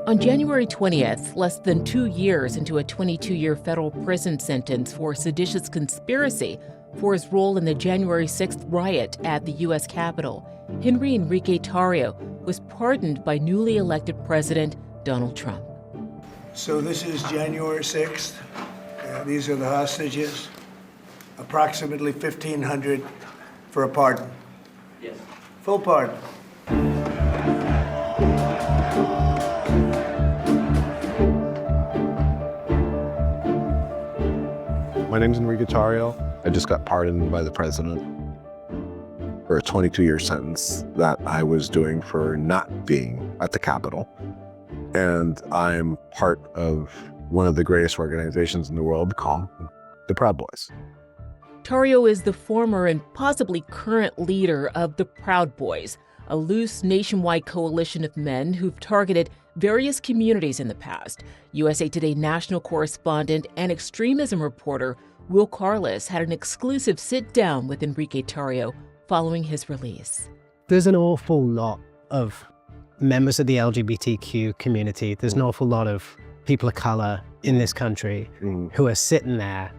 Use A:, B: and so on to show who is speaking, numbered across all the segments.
A: On January 20th, less than 2 years into a 22-year federal prison sentence for seditious conspiracy for his role in the January 6th riot at the U.S. Capitol, Enrique Tarrio was pardoned by newly elected President Donald Trump.
B: So this is January 6th. These are the hostages. Approximately 1,500 for a pardon.
C: Yes.
B: Full pardon.
D: My name is Enrique Tarrio. I just got pardoned by the president for a 22-year sentence that I was doing for not being at the Capitol. And I'm part of one of the greatest organizations in the world called the Proud Boys.
A: Tarrio is the former and possibly current leader of the Proud Boys, a loose nationwide coalition of men who've targeted various communities in the past. USA Today national correspondent and extremism reporter Will Carless had an exclusive sit-down with Enrique Tarrio following his release.
E: There's an awful lot of members of the LGBTQ community. There's an awful lot of people of color in this country who are sitting there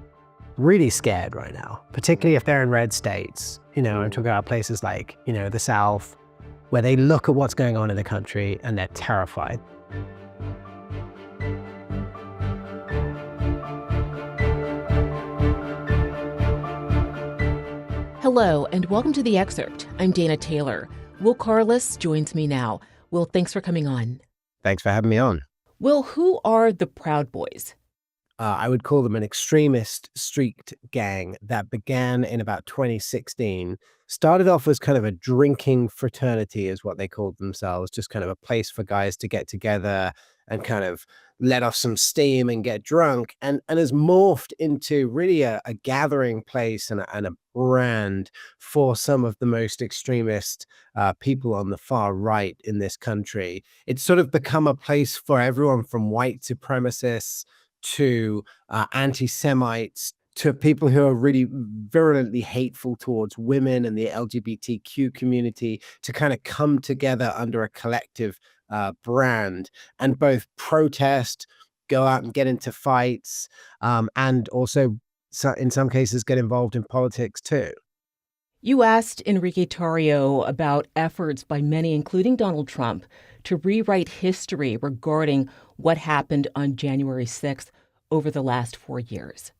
E: really scared right now, particularly if they're in red states. I'm talking about places like, the South, where they look at what's going on in the country and they're terrified.
A: Hello, and welcome to The Excerpt. I'm Dana Taylor. Will Carless joins me now. Will, thanks for coming on.
E: Thanks for having me on.
A: Will, who are the Proud Boys?
E: I would call them an extremist street gang that began in about 2016. Started off as kind of a drinking fraternity is what they called themselves, just kind of a place for guys to get together and kind of let off some steam and get drunk, and has morphed into really a gathering place and a brand for some of the most extremist people on the far right in this country. It's sort of become a place for everyone from white supremacists to anti-Semites, to people who are really virulently hateful towards women and the LGBTQ community, to kind of come together under a collective brand and both protest, go out and get into fights, and also in some cases get involved in politics too.
A: You asked Enrique Tarrio about efforts by many, including Donald Trump, to rewrite history regarding what happened on January 6th over the last 4 years.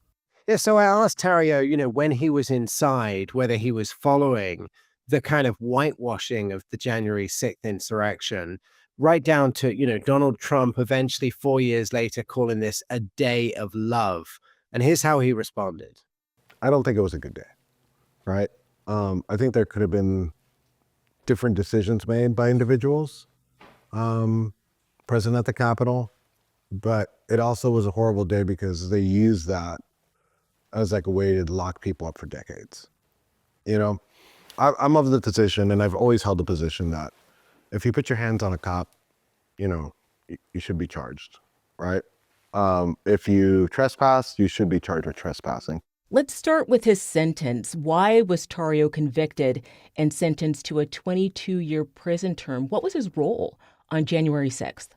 E: Yeah, so I asked Tarrio, when he was inside, whether he was following the kind of whitewashing of the January 6th insurrection, right down to, Donald Trump eventually 4 years later calling this a day of love. And here's how he responded.
D: I don't think it was a good day, right? I think there could have been different decisions made by individuals present at the Capitol, but it also was a horrible day because they used that as like a way to lock people up for decades. I'm of the position, and I've always held the position that if you put your hands on a cop, you should be charged, right? If you trespass, you should be charged with trespassing.
A: Let's start with his sentence. Why was Tarrio convicted and sentenced to a 22-year prison term? What was his role on January 6th?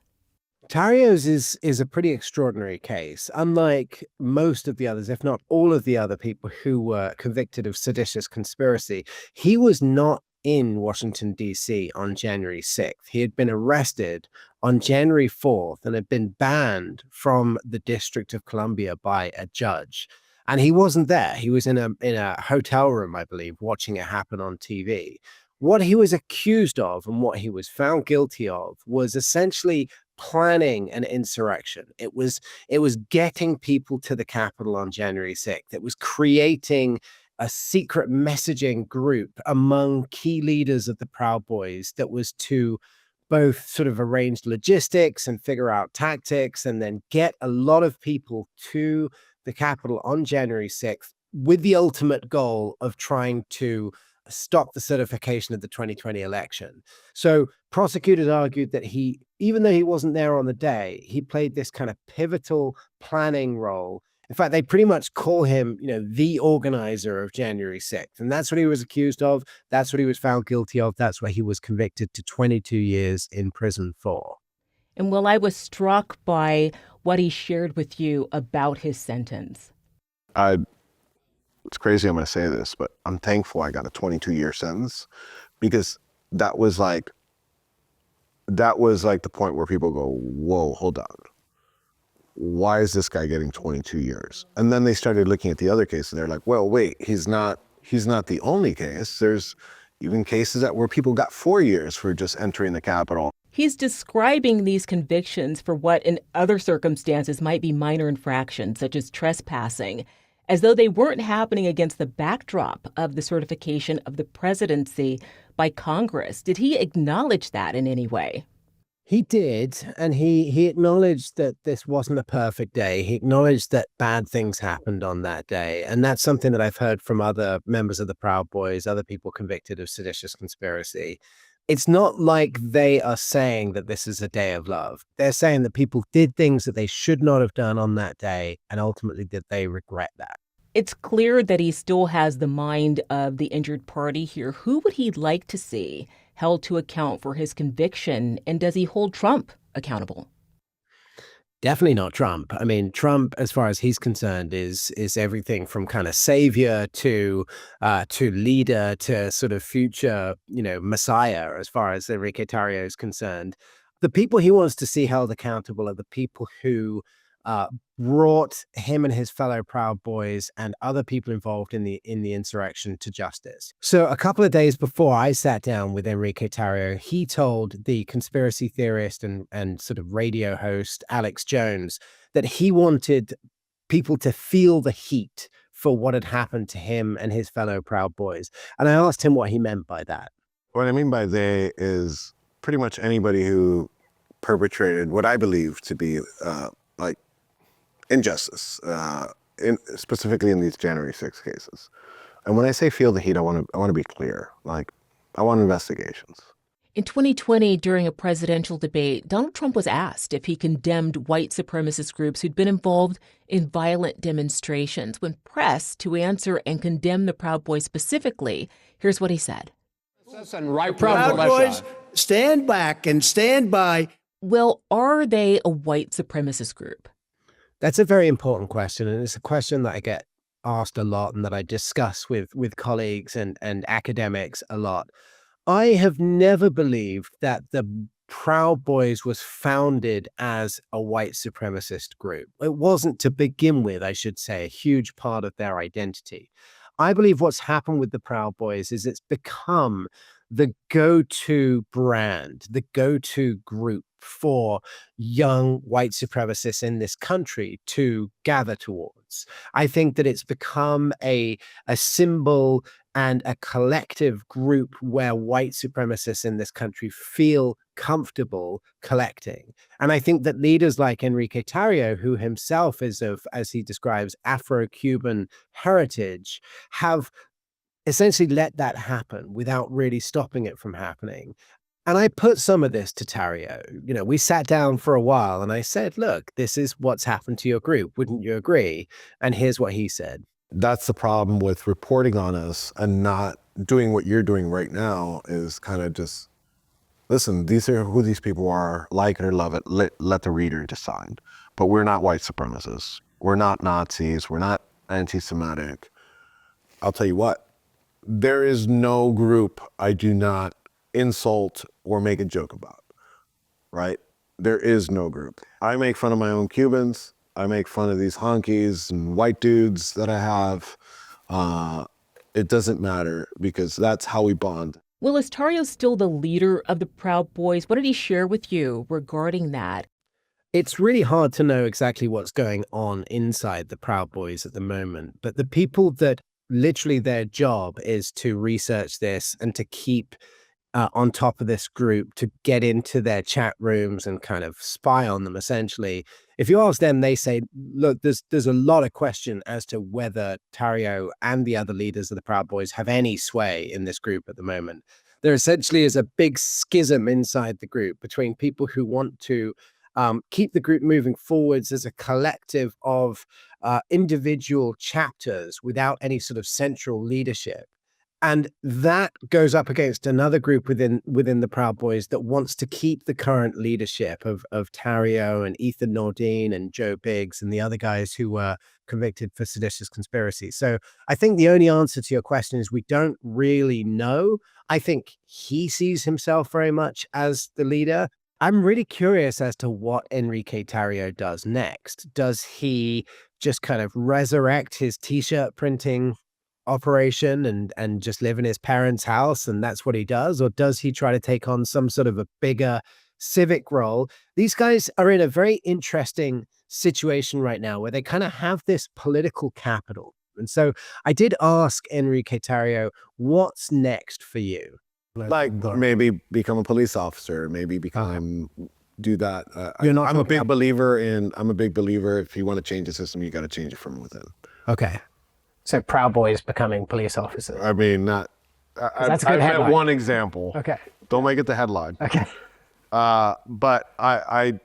E: Tarrio's is a pretty extraordinary case. Unlike most of the others, if not all of the other people who were convicted of seditious conspiracy, he was not in Washington, D.C. on January 6th. He had been arrested on January 4th and had been banned from the District of Columbia by a judge. And he wasn't there. He was in a hotel room, I believe, watching it happen on TV. What he was accused of and what he was found guilty of was essentially planning an insurrection. It was getting people to the Capitol on January 6th. It was creating a secret messaging group among key leaders of the Proud Boys that was to both sort of arrange logistics and figure out tactics and then get a lot of people to the Capitol on January 6th with the ultimate goal of trying to stop the certification of the 2020 election. So prosecutors argued that even though he wasn't there on the day, he played this kind of pivotal planning role. In fact, they pretty much call him, the organizer of January 6th. And that's what he was accused of. That's what he was found guilty of. That's what he was convicted to 22 years in prison for.
A: And well, I was struck by what he shared with you about his sentence.
D: It's crazy I'm going to say this, but I'm thankful I got a 22-year sentence, because that was like the point where people go, whoa, hold on. Why is this guy getting 22 years? And then they started looking at the other case and they're like, well, wait, he's not the only case. There's even cases where people got 4 years for just entering the Capitol.
A: He's describing these convictions for what in other circumstances might be minor infractions, such as trespassing, as though they weren't happening against the backdrop of the certification of the presidency by Congress. Did he acknowledge that in any way?
E: He did, and he acknowledged that this wasn't a perfect day. He acknowledged that bad things happened on that day, and that's something that I've heard from other members of the Proud Boys, other people convicted of seditious conspiracy. It's not like they are saying that this is a day of love. They're saying that people did things that they should not have done on that day, and ultimately did they regret that.
A: It's clear that he still has the mind of the injured party here. Who would he like to see held to account for his conviction, and does he hold Trump accountable?
E: Definitely not Trump. I mean, Trump, as far as he's concerned, is everything from kind of savior to leader to sort of future, messiah, as far as Enrique Tarrio is concerned. The people he wants to see held accountable are the people who brought him and his fellow Proud Boys and other people involved in the insurrection to justice. So a couple of days before I sat down with Enrique Tarrio, he told the conspiracy theorist and sort of radio host Alex Jones that he wanted people to feel the heat for what had happened to him and his fellow Proud Boys. And I asked him what he meant by that.
D: What I mean by they is pretty much anybody who perpetrated what I believe to be like injustice, specifically in these January 6 cases. And when I say feel the heat, I want to be clear. Like, I want investigations.
A: In 2020, during a presidential debate, Donald Trump was asked if he condemned white supremacist groups who'd been involved in violent demonstrations. When pressed to answer and condemn the Proud Boys specifically, here's what he said.
B: Proud Boys, stand back and stand by.
A: Well, are they a white supremacist group?
E: That's a very important question, and it's a question that I get asked a lot and that I discuss with colleagues and academics a lot. I have never believed that the Proud Boys was founded as a white supremacist group. It wasn't, to begin with, I should say, a huge part of their identity. I believe what's happened with the Proud Boys is it's become the go-to brand, the go-to group for young white supremacists in this country to gather towards. I think that it's become a symbol and a collective group where white supremacists in this country feel comfortable collecting. And I think that leaders like Enrique Tarrio, who himself is of, as he describes, Afro-Cuban heritage, have essentially let that happen without really stopping it from happening. And I put some of this to Tarrio. We sat down for a while and I said, look, this is what's happened to your group. Wouldn't you agree? And here's what he said.
D: That's the problem with reporting on us and not doing what you're doing right now, is kind of just, listen, these are who these people are, like it or love it, let the reader decide. But we're not white supremacists. We're not Nazis. We're not anti-Semitic. I'll tell you what, there is no group I do not insult or make a joke about, right? There is no group. I make fun of my own Cubans. I make fun of these honkies and white dudes that I have. It doesn't matter, because that's how we bond.
A: Well, is Tarrio still the leader of the Proud Boys? What did he share with you regarding that?
E: It's really hard to know exactly what's going on inside the Proud Boys at the moment, but the people that literally their job is to research this and to keep on top of this group, to get into their chat rooms and kind of spy on them, essentially. If you ask them, they say, look, there's a lot of question as to whether Tarrio and the other leaders of the Proud Boys have any sway in this group at the moment. There essentially is a big schism inside the group between people who want to keep the group moving forwards as a collective of individual chapters without any sort of central leadership, And that goes up against another group within the Proud Boys that wants to keep the current leadership of Tarrio and Ethan Nordine and Joe Biggs and the other guys who were convicted for seditious conspiracy. So I think the only answer to your question is we don't really know. I think he sees himself very much as the leader. I'm really curious as to what Enrique Tarrio does next. Does he just kind of resurrect his t-shirt printing operation and just live in his parents' house and that's what he does? Or does he try to take on some sort of a bigger civic role? These guys are in a very interesting situation right now where they kind of have this political capital. And so I did ask Enrique Tarrio, what's next for you?
D: Like maybe become a police officer, maybe become do that. I'm a big believer if you want to change the system, you got to change it from within.
E: Okay. So Proud Boys becoming police officers.
D: I mean, that's a good headline. One example.
E: Okay.
D: Don't make it the headline.
E: Okay.
D: But I,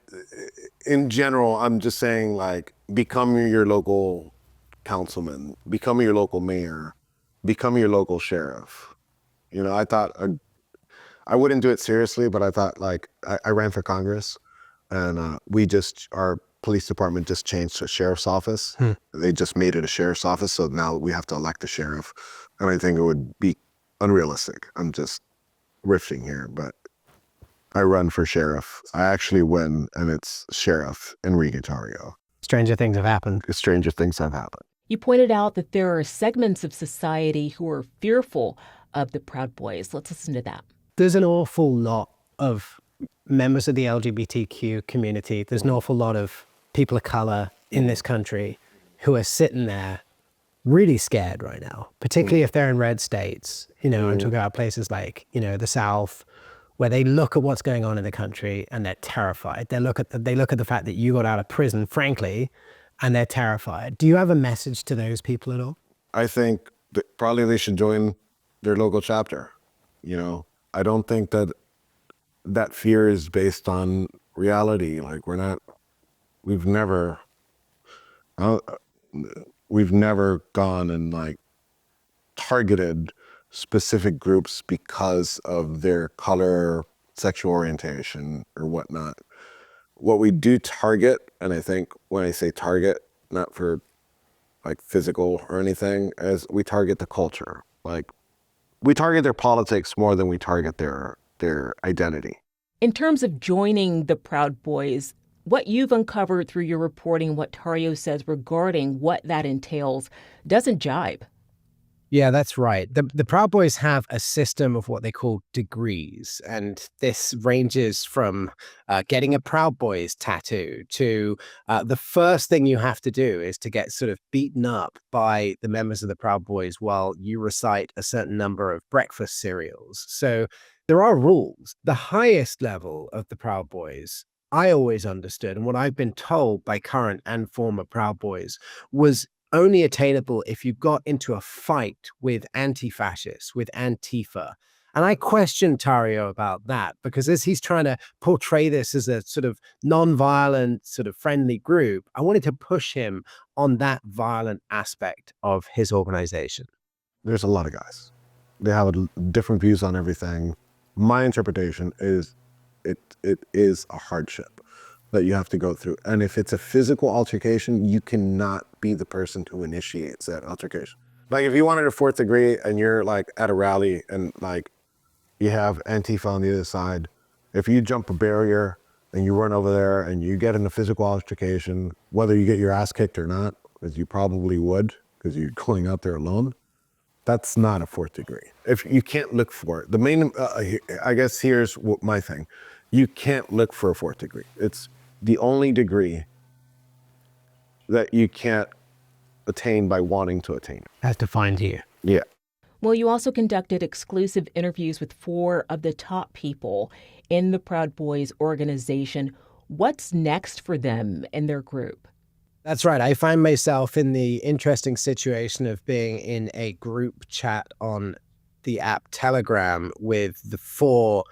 D: in general, I'm just saying, like, become your local councilman, become your local mayor, become your local sheriff. You know, I thought I wouldn't do it seriously, but I thought, like, I ran for Congress, and our police department just changed to a sheriff's office. They just made it a sheriff's office, so now we have to elect a sheriff, and I think it would be unrealistic. I'm just riffing here, but I run for sheriff. I actually win, and it's Sheriff Enrique Tarrio.
E: Stranger things have happened.
D: Stranger things have happened.
A: You pointed out that there are segments of society who are fearful of the Proud Boys. Let's listen to that.
E: There's an awful lot of members of the LGBTQ community. There's an awful lot of people of color in this country who are sitting there really scared right now, particularly if they're in red states. You know, I'm talking about places like, you know, the South, where they look at what's going on in the country and they're terrified. They look at the fact that you got out of prison, frankly, and they're terrified. Do you have a message to those people at all?
D: I think that probably they should join their local chapter. You know, I don't think that fear is based on reality. Like, we've never gone and, like, targeted specific groups because of their color, sexual orientation, or whatnot. What we do target, and I think when I say target, not for like physical or anything, is we target the culture. Like, we target their politics more than we target their identity.
A: In terms of joining the Proud Boys, what you've uncovered through your reporting, what Tarrio says regarding what that entails, doesn't jibe.
E: Yeah, that's right. The Proud Boys have a system of what they call degrees, and this ranges from getting a Proud Boys tattoo to the first thing you have to do is to get sort of beaten up by the members of the Proud Boys while you recite a certain number of breakfast cereals. So there are rules. The highest level of the Proud Boys, I always understood, and what I've been told by current and former Proud Boys, was only attainable if you got into a fight with anti-fascists, with Antifa. And I questioned Tarrio about that because as he's trying to portray this as a sort of non-violent, sort of friendly group, I wanted to push him on that violent aspect of his organization.
D: There's a lot of guys. They have different views on everything. My interpretation is it is a hardship that you have to go through. And if it's a physical altercation, you cannot be the person who initiates that altercation. Like, if you wanted a fourth degree and you're, like, at a rally and, like, you have Antifa on the other side, if you jump a barrier and you run over there and you get in a physical altercation, whether you get your ass kicked or not, because you probably would, because you're going out there alone, that's not a fourth degree. If you can't look for it. The main, I guess here's what my thing. You can't look for a fourth degree. It's the only degree that you can't attain by wanting to attain.
E: Has defined you.
D: Yeah.
A: Well, you also conducted exclusive interviews with 4 of the top people in the Proud Boys organization. What's next for them and their group?
E: That's right. I find myself in the interesting situation of being in a group chat on the app Telegram with the 4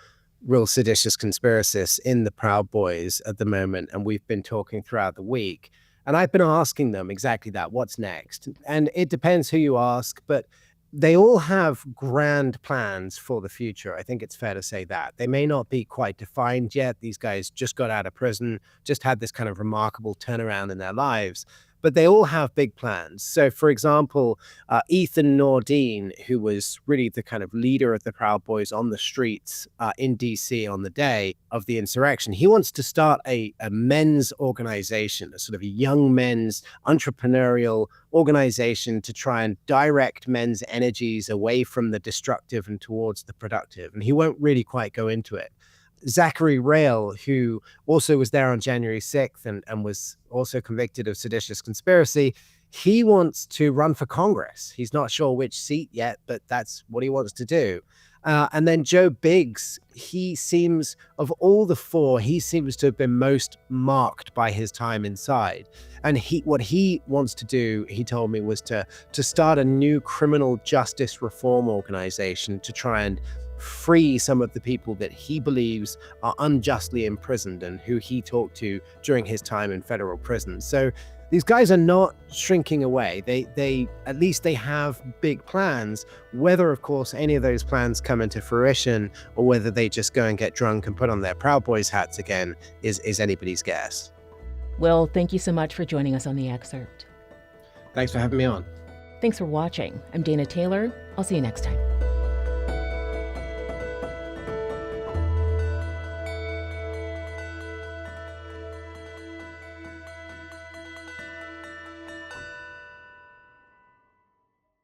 E: real seditious conspiracists in the Proud Boys at the moment. And we've been talking throughout the week. And I've been asking them exactly that. What's next? And it depends who you ask. But they all have grand plans for the future. I think it's fair to say that. They may not be quite defined yet. These guys just got out of prison, just had this kind of remarkable turnaround in their lives, but they all have big plans. So, for example, Ethan Nordine, who was really the kind of leader of the Proud Boys on the streets in DC on the day of the insurrection, he wants to start a men's organization, a sort of young men's entrepreneurial organization to try and direct men's energies away from the destructive and towards the productive. And he won't really quite go into it. Zachary Rail, who also was there on January 6th and was also convicted of seditious conspiracy, he wants to run for Congress. He's not sure which seat yet, but that's what he wants to do. And then Joe Biggs, he seems, of all the four, he seems to have been most marked by his time inside. And what he wants to do, he told me, was to start a new criminal justice reform organization to try and free some of the people that he believes are unjustly imprisoned and who he talked to during his time in federal prison. So these guys are not shrinking away. They at least they have big plans. Whether, of course, any of those plans come into fruition or whether they just go and get drunk and put on their Proud Boys hats again is anybody's guess.
A: Well, thank you so much for joining us on The Excerpt.
E: Thanks for having me on.
A: Thanks for watching. I'm Dana Taylor. I'll see you next time.